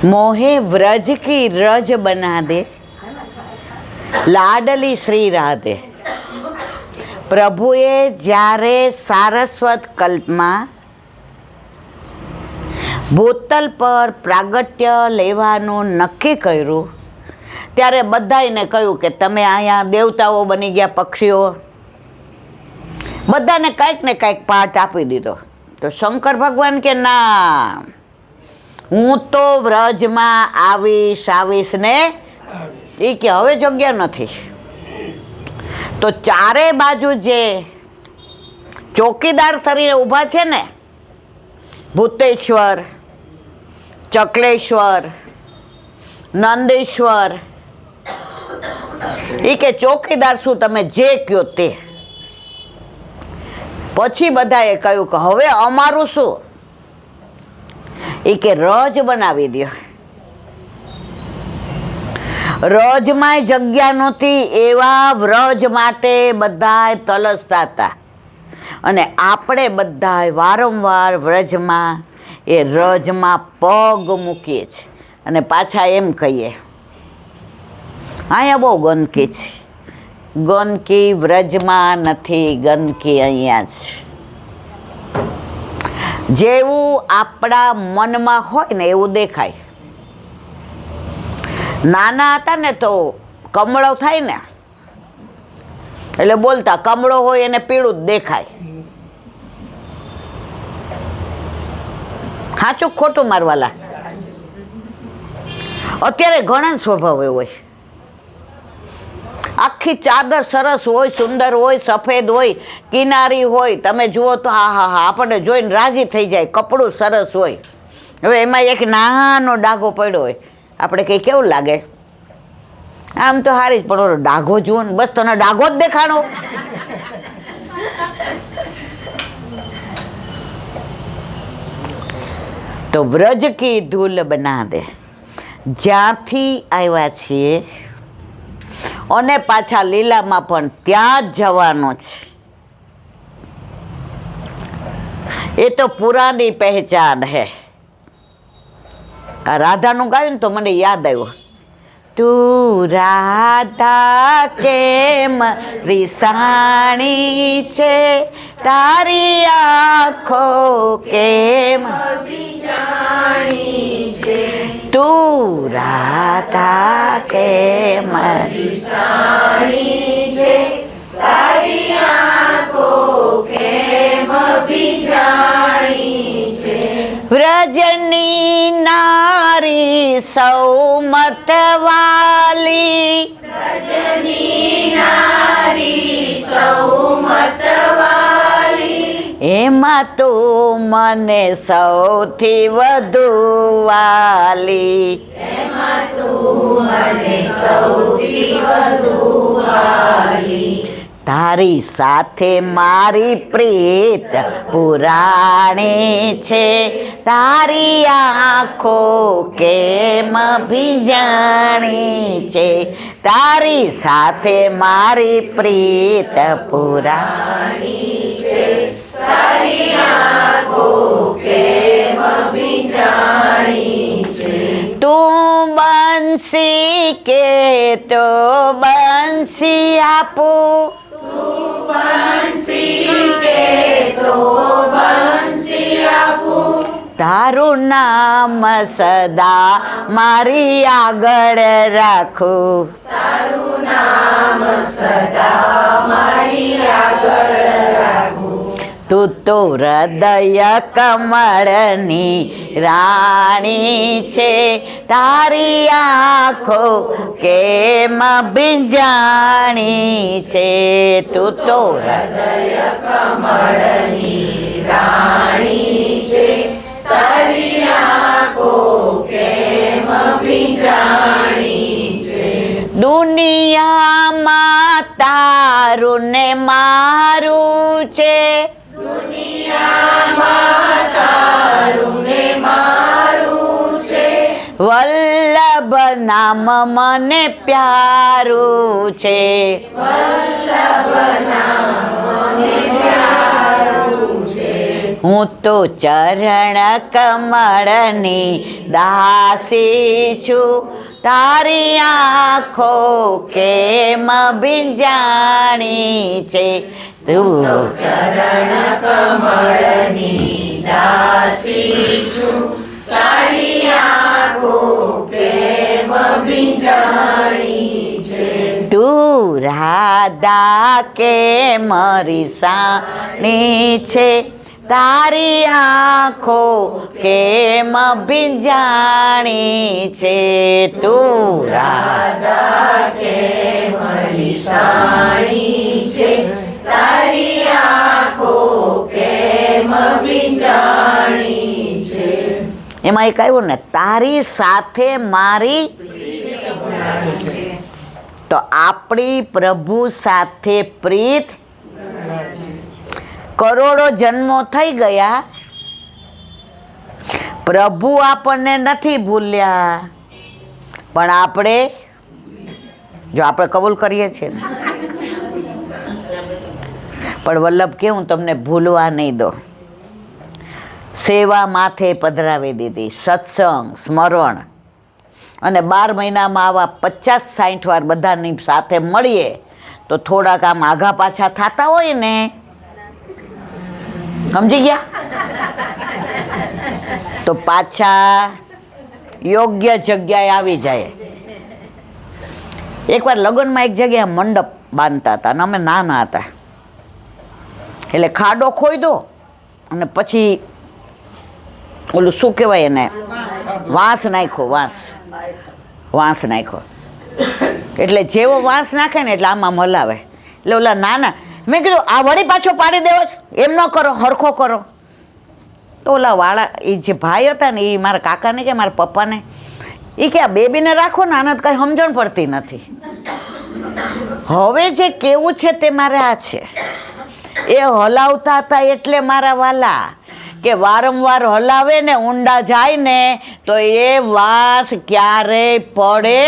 मोहे व्रज की रज बना दे, लाडली श्री राधे। પ્રભુએ જ્યારે સારસ્વત કલ્પમાં ભૂતલ પર પ્રાગટ્ય લેવાનું નક્કી કર્યું ત્યારે બધાને કહ્યું કે તમે અહીંયા દેવતાઓ બની ગયા, પક્ષીઓ, બધાને કંઈક ને કંઈક પાઠ આપી દીધો. તો શંકર ભગવાન કે ના, હું તો વ્રજમાં આવીશ ને એ કે હવે જગ્યા નથી. તો ચારે બાજુ જે ચોકીદાર તરીકે ઊભા છે ને, ભૂતેશ્વર, ચકલેશ્વર, નંદેશ્વર, એ કે ચોકીદાર શું તમે જે કહો તે. પછી બધાએ કહ્યું કે હવે અમારું શું, એ કે રજ બનાવી દો. રજમાં જગ્યા નહોતી એવા વ્રજ માટે બધા તલસતા હતા. અને આપણે બધા વારંવાર વ્રજમાં એ રજમાં પગ મૂકીએ છીએ અને પાછા એમ કહીએ અહીંયા બહુ ગંદકી છે. ગંદકી વ્રજમાં નથી, ગંદકી અહીંયા છે. જેવું આપણા મનમાં હોય ને એવું દેખાય. નાના હતા ને તો કમળો થાય ને એટલે બોલતા કમળો હોય એને પીળું જ દેખાય. સાચું ખોટું મારવાલા? અત્યારે ઘણા સ્વભાવ એવો હોય. આખી ચાદર સરસ હોય, સુંદર હોય, સફેદ હોય, કિનારી હોય, તમે જુઓ તો હા હા હા આપણને જોઈને રાજી થઈ જાય. કપડું સરસ હોય, હવે એમાં એક નાનો ડાઘો પડ્યો હોય, આપણે કંઈ કેવું લાગે? આમ તો સારી જ, પણ ઓલો ડાઘો જુઓ ને, બસ તને ડાઘો જ દેખાણો. તો વ્રજ કી ધૂલ બના દે, જ્યાંથી આવ્યા છીએ અને પાછા લીલામાં પણ ત્યાં જ જવાનો છે. એ તો પુરાની પહેચાન હે. આ રાધાનું ગાયું ને તો મને યાદ આવ્યું, તું રાધા કેમ રીસાણી છે, તારી આંખો કેમ જાણી છે, તું રાધા કેમ રીસાણી છે, તારી આંખો કેમ જાણી છે. વ્રજની નારી સૌ મતવાલી, વ્રજની નારી સૌ મતવાલી, એમાં તું મને સૌથી વધુ વાલી, એમાં તું મને સૌથી વધુ વાલી. તારી સાથે મારી પ્રીત પુરાણી છે, તારી આંખો કેમ ભીજાણી છે, તારી સાથે મારી પ્રીત પુરાણી છે, તારી આંખો કેમ ભીજાણી છે. તું બંસી કે તો બંસી આપું, તું બંસી કે તો બંસી આપું, તારું નામ સદા મારી આગળ રાખું, તારું નામ સદા મારી આગળ રાખું. તું તો હૃદય કમળની રાણી છે, તારી આંખો કેમ ભીંજાણી છે, તું તો હૃદય કમળની રાણી છે, તારી આંખો કેમ ભીંજાણી છે. દુનિયામાં તારું ને મારું છે, દુનિયામાં તારું ને મારું છે, વલ્લભ નામ મને પ્યારું છે, વલ્લભ નામ મને પ્યારું છે. હું તો ચરણ કમળની દાસી છું, તારી આંખો કેમ ભીંજાણી છે. તું ચરણ કમળની દાસી છું, તારી આંખો પ્રેમ ભીંજાણી છે. તું રાધા કે મારી સાણી છે, તારી આંખો કેમ ભીંજાણી છે. તું રાધા કે મારી સાણી છે, તારી આંખો કેમ ભીંજાણી છે. એમાં એક આવ્યું ને, તારી સાથે મારી, તો આપણી પ્રભુ સાથે પ્રીત. કરોડો જન્મો થઈ ગયા, પ્રભુ આપણને નથી ભૂલ્યા, પણ આપણે જો આપણે કબૂલ કરીએ છીએ ને, પણ વલ્લભ કે હું તમને ભૂલવા નહીં દો. સેવા માથે પધરાવી દીધી, સત્સંગ, સ્મરણ, અને 12 મહિનામાં આવા 50-60 વાર બધાની સાથે મળીએ તો થોડાક આમ આઘા પાછા થતા હોય ને, સમજી ગયા, તો પાછા યોગ્ય જગ્યાએ આવી જાય. એકવાર લગ્નમાં એક જગ્યાએ મંડપ બાંધતા હતા અને અમે નાના હતા, એટલે ખાડો ખોઈ દો અને પછી ઓલું શું કહેવાય એને, વાંસ નાખ્યો, વાંસ નાખ્યો. એટલે જેવો વાંસ નાખે ને એટલે આમ હલાવે. એટલે ઓલા નાના, મેં કીધું આ વળી પાછો પાડી દેવો છે, એમ ન કરો, હરખો કરો. તો ઓલા વાળા એ જે ભાઈ હતા ને, એ મારા કાકાને કે મારા પપ્પાને, એ કે આ બેબીને રાખો ને, આને કાંઈ સમજણ પડતી નથી. હવે જે કેવું છે તે મારે આ છે, એ હલાવતા હતા એટલે મારા વાલા કે વારંવાર હલાવે ને, ઊંડા જાય ને તો એ વાસ ક્યારેય પડે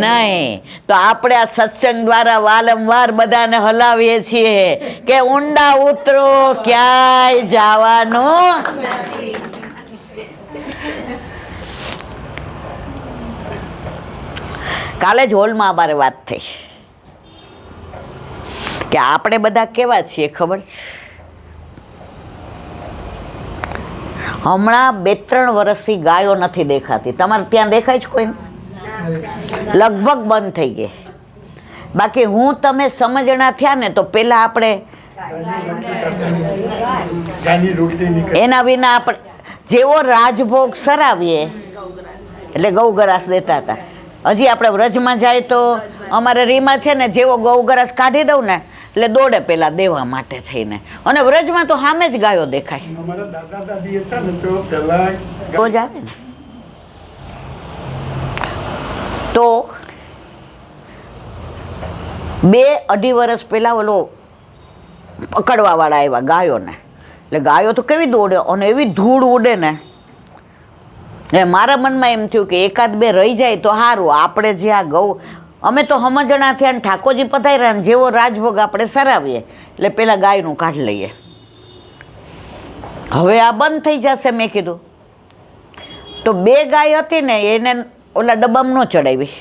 નહીં. તો આપણે આ સત્સંગ દ્વારા વારંવાર બધાને હલાવીએ છીએ કે ઊંડા ઉતરો, ક્યાંય જવાનું. કાલે જ હોલમાં અમારે વાત થઈ કે આપણે બધા કેવા છીએ ખબર છે. હમણાં 2-3 વર્ષથી ગાયો નથી દેખાતી. તમારે ત્યાં દેખાય છે કોઈ? લગભગ બંધ થઈ ગઈ. બાકી હું તમે સમજણા થયા ને તો પહેલાં આપણે એના વિના આપણે જેવો રાજભોગ સરાવીએ એટલે ગૌગરાસ દેતા હતા. હજી આપણે વ્રજમાં જાય તો અમારે રીમાં છે ને, જેવો ગૌગરાસ કાઢી દઉં ને એટલે દોડે પેલા દેવા માટે થઈને. અને વ્રજમાં તો સામે જ ગાયો દેખાય, અમારા દાદા દાદી હતા ને તો પહેલા તો જ આવે ને. તો 2-2.5 વર્ષ પહેલાં ઓલો પકડવાવાળા આવ્યા ગાયોને, એટલે ગાયો તો કેવી દોડે અને એવી ધૂળ ઉડે ને, મારા મનમાં એમ થયું કે 1-2 રહી જાય તો સારું. આપણે જે આ ગૌ, અમે તો સમજણા થયા ને ઠાકોરજી પધાર્યા ને જેવો રાજભોગ આપણે સરાવીએ એટલે પેલા ગાયનું કાઢી લઈએ. હવે આ બંધ થઈ જશે મેં કીધું. તો 2 ગાય હતી ને, એને ઓલા ડબ્બામાં ન ચડાવી.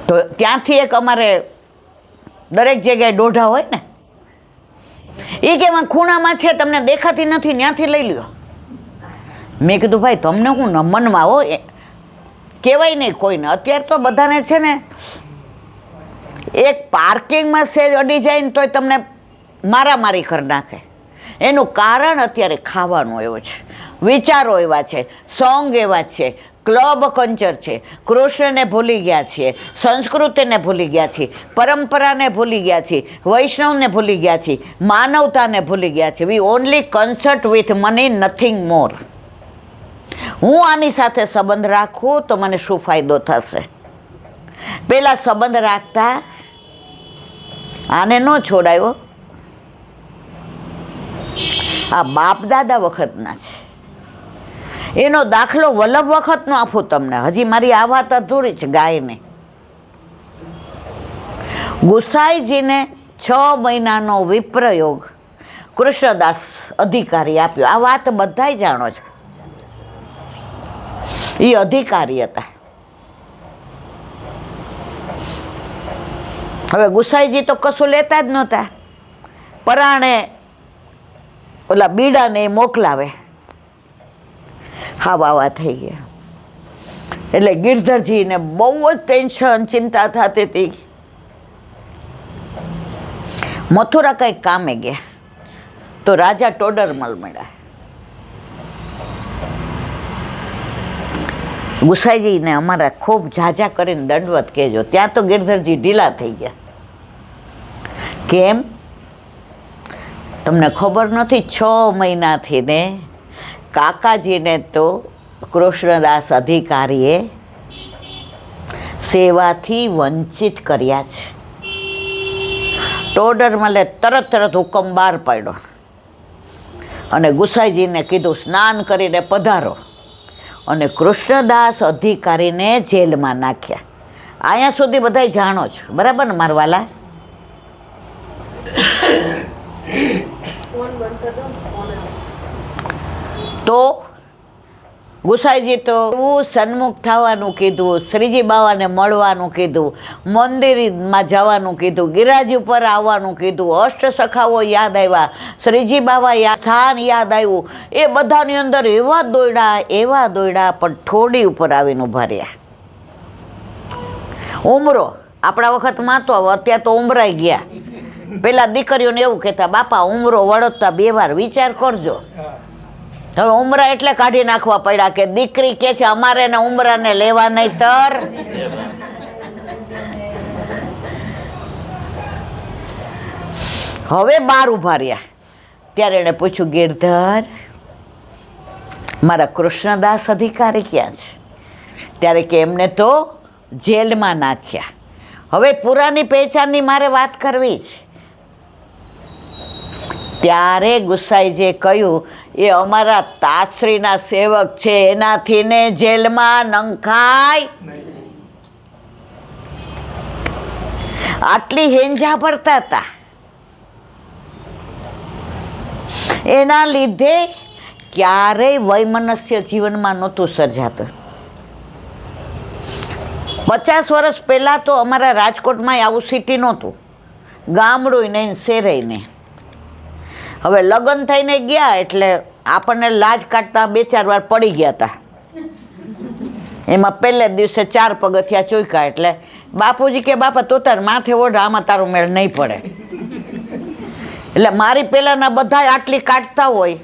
તો ત્યાંથી એક અમારે દરેક જગ્યાએ દોઢા હોય ને, એ કે ખૂણામાં છે, તમને દેખાતી નથી, ત્યાંથી લઈ લ્યો. મેં કીધું ભાઈ તમને હું નમનમાં હો, કહેવાય નહીં કોઈને. અત્યારે તો બધાને છે ને, એક પાર્કિંગમાં સેજ અડી જાય ને તોય તમને મારામારી કરી નાખે. એનું કારણ અત્યારે ખાવાનું એવું છે, વિચારો એવા છે, સોંગ એવા છે, ક્લબ કલ્ચર છે, કૃષ્ણને ભૂલી ગયા છીએ, સંસ્કૃતિને ભૂલી ગયા છીએ, પરંપરાને ભૂલી ગયા છીએ, વૈષ્ણવને ભૂલી ગયા છીએ, માનવતાને ભૂલી ગયા છીએ. We only concert with money, nothing more. હું આની સાથે સંબંધ રાખું તો મને શું ફાયદો થશે? પહેલાં સંબંધ રાખતા આને ન છોડાયો, આ બાપ દાદા વખતના છે. એનો દાખલો વલ્લભ વખતનો આપું તમને. હજી મારી આ વાત અધૂરી છે ગાયને. ગુસાઈજીને 6 મહિનાનો વિપ્રયોગ કૃષ્ણદાસ અધિકારી આપ્યો. આ વાત બધાય જાણો છો. એ અધિકારી હતા. હવે ગુસાઈજી તો કશું લેતા જ નહોતા. પરાણે ઓલા બીડાને મોકલાવે. હા વાવા થઈ ગયા. એટલે ગિરધરજીને બહુ જ ટેન્શન, ચિંતા થતી હતી. મથુરા કંઈક કામે ગયા તો રાજા ટોડરમલ મળ્યા. ગુસાઈજીને અમારા ખૂબ ઝાઝા કરીને દંડવત કહેજો. ત્યાં તો ગિરધરજી ઢીલા થઈ ગયા. કેમ તમને ખબર નથી? 6 મહિનાથી ને કાકાજીને તો કૃષ્ણદાસ અધિકારીએ સેવાથી વંચિત કર્યા છે. ટોડરમલે તરત હુકમ બહાર પાડ્યો અને ગુસાઈજીને કીધું સ્નાન કરીને પધારો, અને કૃષ્ણદાસ અધિકારીને જેલમાં નાખ્યા. અહીંયા સુધી બધાય જાણો છો, બરાબર ને મારા વાલા? તો ગુસાઈજી તો સન્મુખ થવાનું કીધું, શ્રીજી બાવાને મળવાનું કીધું, મંદિરમાં જવાનું કીધું, ગિરાજી ઉપર આવવાનું કીધું, અષ્ટ સખાઓ યાદ આવ્યા, શ્રીજી બાવા સ્થાન યાદ આવ્યું. એ બધાની અંદર એવા દોડ્યા પણ થોડી ઉપર આવીને ઉભા રહ્યા. ઉમરો આપણા વખતમાં તો અત્યારે તો ઉમરાઈ ગયા. પેલા દીકરીઓને એવું કહેતા, બાપા ઉમરો વળોતા 2 વાર વિચાર કરજો. હવે ઉમરા એટલે કાઢી નાખવા પડ્યા કે દીકરી કે છે અમારે ને ઉમરાને લેવા નહીં તર. હવે બહાર ઉભા રહ્યા ત્યારે એને પૂછ્યું, ગિરધર મારા કૃષ્ણદાસ અધિકારી ક્યાં છે? ત્યારે કે એમને તો જેલમાં નાખ્યા. હવે પુરાની પહેચાનની મારે વાત કરવી છે. ત્યારે ગુસાઈજીએ કહ્યું, એ અમારા તાશ્રીના સેવક છે, એનાથી ને જેલમાં નંખાય. આટલી હેંજા ભરતા હતા. એના લીધે ક્યારેય વૈમનસ્ય જીવનમાં નહોતું સર્જાતું. 50 વર્ષ પહેલાં તો અમારા રાજકોટમાં આવું સિટી નહોતું, ગામડું નહીં, શહેરે નહીં. હવે લગ્ન થઈને ગયા એટલે આપણને લાજ કાઢતા 2-4 વાર પડી ગયા હતા. એમાં પહેલે દિવસે 4 પગથિયા ચોખ્યા એટલે બાપુજી કે બાપા તો તાર માથે ઓઢ, આમાં તારો મેળ નહીં પડે. એટલે મારી પહેલાંના બધા આટલી કાઢતા હોય,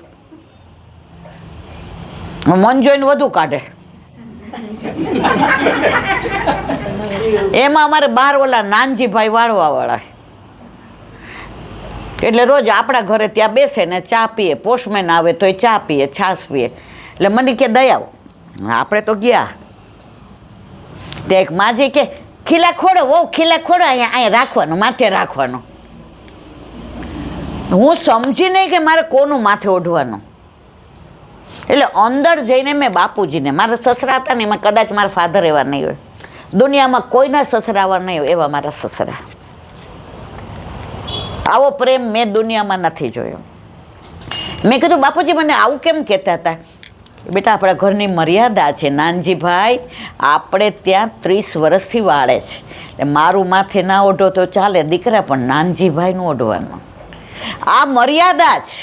મન જોઈને વધુ કાઢે. એમાં અમારે 12 ઓલા નાનજીભાઈ વાળવાવાળા, એટલે રોજ આપણા ઘરે ત્યાં બેસે ને ચા પીએ. પોસ્ટમેન આવે તો એ ચા પીએ, છાશ પીએ. એટલે મને કે દયાવ, આપણે તો ગયા ત્યાં એક માજી કે ખીલા ખોડો, વહુ ખીલા ખોડો, અહીંયા રાખવાનું, માથે રાખવાનું. હું સમજી નહીં કે મારે કોનું માથે ઓઢવાનું. એટલે અંદર જઈને મેં બાપુજીને, મારા સસરા હતા ને એમાં કદાચ મારા ફાધર એવા નહીં હોય, દુનિયામાં કોઈના સસરા એવા નહીં હોય એવા મારા સસરા. આવો પ્રેમ મેં દુનિયામાં નથી જોયો. મેં કીધું બાપુજી મને આવું કેમ કહેતા હતા? બેટા આપણા ઘરની મર્યાદા છે નાનજીભાઈ, આપણે ત્યાં 30 વર્ષથી વાળે છે, એટલે મારું માથે ના ઓઢો તો ચાલે દીકરા, પણ નાનજીભાઈનું ઓઢવાનું. આ મર્યાદા છે,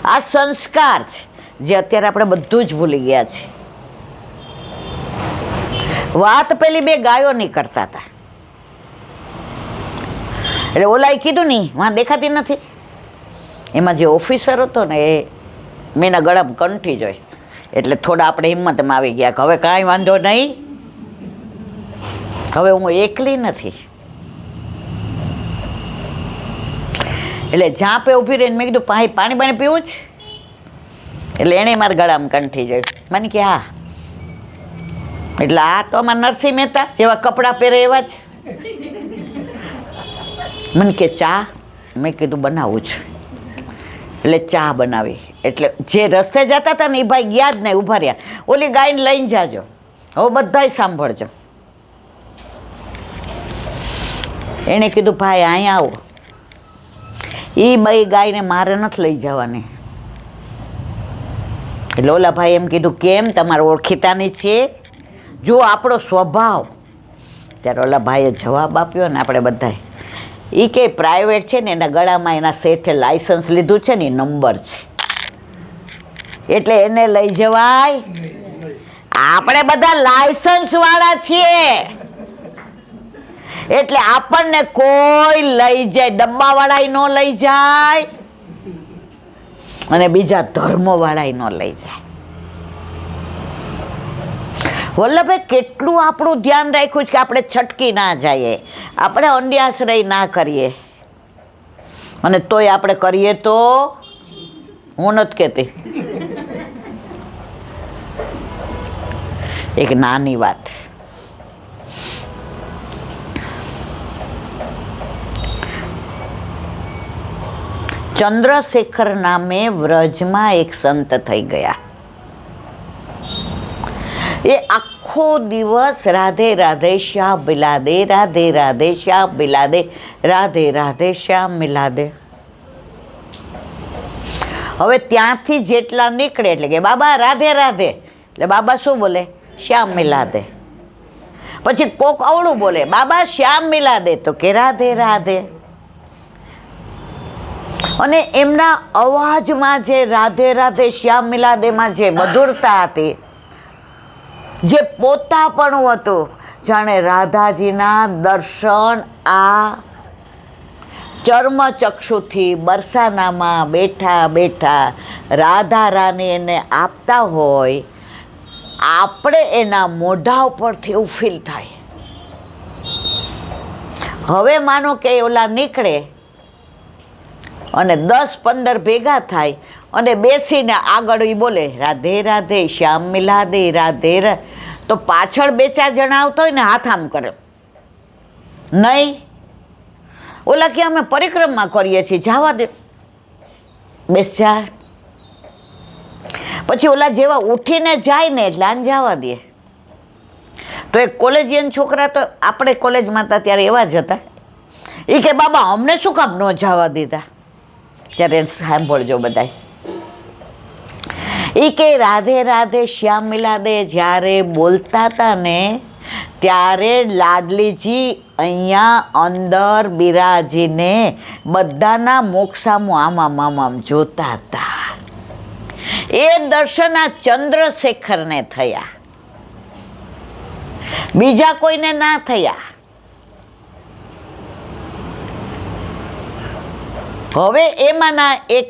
આ સંસ્કાર છે, જે અત્યારે આપણે બધું જ ભૂલી ગયા છે. વાત પેલી 2 ગાયોની કરતા હતા. એટલે ઓલાએ કીધું નહીં, વાં દેખાતી નથી. એમાં જે ઓફિસર હતો ને એ મેં એના ગળામાં કંઠી જોઈ, એટલે થોડા આપણે હિંમતમાં આવી ગયા કે હવે કાંઈ વાંધો નહીં, હવે હું એકલી નથી. એટલે જ્યાં પે ઊભી રહીને મેં કીધું પાણી પાણી પીવું જ. એટલે એણે મારા ગળામાં કંઠી જોઈ. મને કે હા. એટલે આ તો અમારા નરસિંહ મહેતા જેવા કપડાં પહેરે એવા જ. મને કે ચા? મેં કીધું બનાવું છું. એટલે ચા બનાવી. એટલે જે રસ્તે જતા હતા ને એ ભાઈ ગયા જ નહીં, ઊભા રહ્યા. ઓલી ગાયને લઈને જાજો, હવે બધાય સાંભળજો. એણે કીધું ભાઈ અહીંયા આવો. એ બઈ ગાયને મારે નથી લઈ જવાની. એટલે ઓલા ભાઈ એમ કીધું કેમ તમારે ઓળખીતાની છે, જો આપણો સ્વભાવ. ત્યારે ઓલા ભાઈએ જવાબ આપ્યો ને આપણે બધાએ, એ કે પ્રાઇવેટ છે ને એના ગળામાં એના શેઠે લાયસન્સ લીધું છે ને એ નંબર છે, એટલે એને લઈ જવાય. આપણે બધા લાયસન્સ વાળા છીએ, એટલે આપણને કોઈ લઈ જાય, ડબ્બાવાળા ન લઈ જાય અને બીજા ધર્મવાળા ન લઈ જાય. વલ્લભભાઈ કેટલું આપણું ધ્યાન રાખ્યું છે કે આપણે છટકી ના જઈએ, આપણે અંડ્યાશ્રય ના કરીએ, અને તોય આપણે કરીએ તો હું નથી કહેતી. એક નાની વાત, ચંદ્રશેખર નામે વ્રજમાં એક સંત થઈ ગયા. એ આખો દિવસ રાધે રાધે શ્યામ મિલાદે, રાધે રાધે શ્યામ મિલાદે, રાધે રાધે શ્યામ મિલાદે. હવે ત્યાંથી જેટલા નીકળે એટલે કે બાબા રાધે રાધે, એટલે બાબા શું બોલે? શ્યામ મિલાદે. પછી કોક અવળું બોલે, બાબા શ્યામ મિલાદે, તો કે રાધે રાધે. અને એમના અવાજમાં જે રાધે રાધે શ્યામ મિલાદેમાં જે મધુરતા હતી, જે પોતાપણું હતું, જાણે રાધાજીના દર્શન આ ચર્મચક્ષુથી બરસાનામાં બેઠા બેઠા રાધા રાની એને આપતા હોય, આપણે એના મોઢા ઉપરથી એવું ફીલ થાય. હવે માનો કે ઓલા નીકળે અને 10-15 ભેગા થાય અને બેસીને આગળ ઈ બોલે રાધે રાધે શ્યામ મિલાદે, રાધે રાધે, તો પાછળ 2-4 જણા આવતા હોય ને હાથ આમ કરે, નહીં ઓલા કે અમે પરિક્રમા કરીએ છીએ, જવા દે, બેસ જા. પછી ઓલા જેવા ઉઠીને જાય ને એટલે આને જવા દે. તો એક કોલેજિયન છોકરા, તો આપણે કોલેજમાં હતા ત્યારે એવા જ હતા, એ કે બાબા અમને શું કામ ન જવા દીધા? ત્યારે સાંભળજો બધા, એ કે રાધે રાધે શ્યામ મિલાદે જ્યારે બોલતા હતા ને ત્યારે લાડલીજી અહીંયા અંદર બિરાજીને બધાના મોક્ષામાં આમ જોતા હતા. એ દર્શન આ ચંદ્રશેખરને થયા, બીજા કોઈને ના થયા. હવે એમાંના એક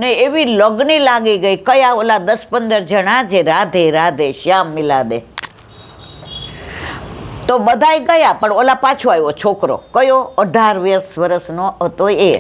ને એવી લગ્ની લાગી ગઈ, કયા ઓલા 10-15 જણા જે રાધે રાધે શ્યામ મિલાદે. તો બધાય ગયા, પણ ઓલા પાછો આવ્યો છોકરો, કયો 18-20 વર્ષનો હતો એ.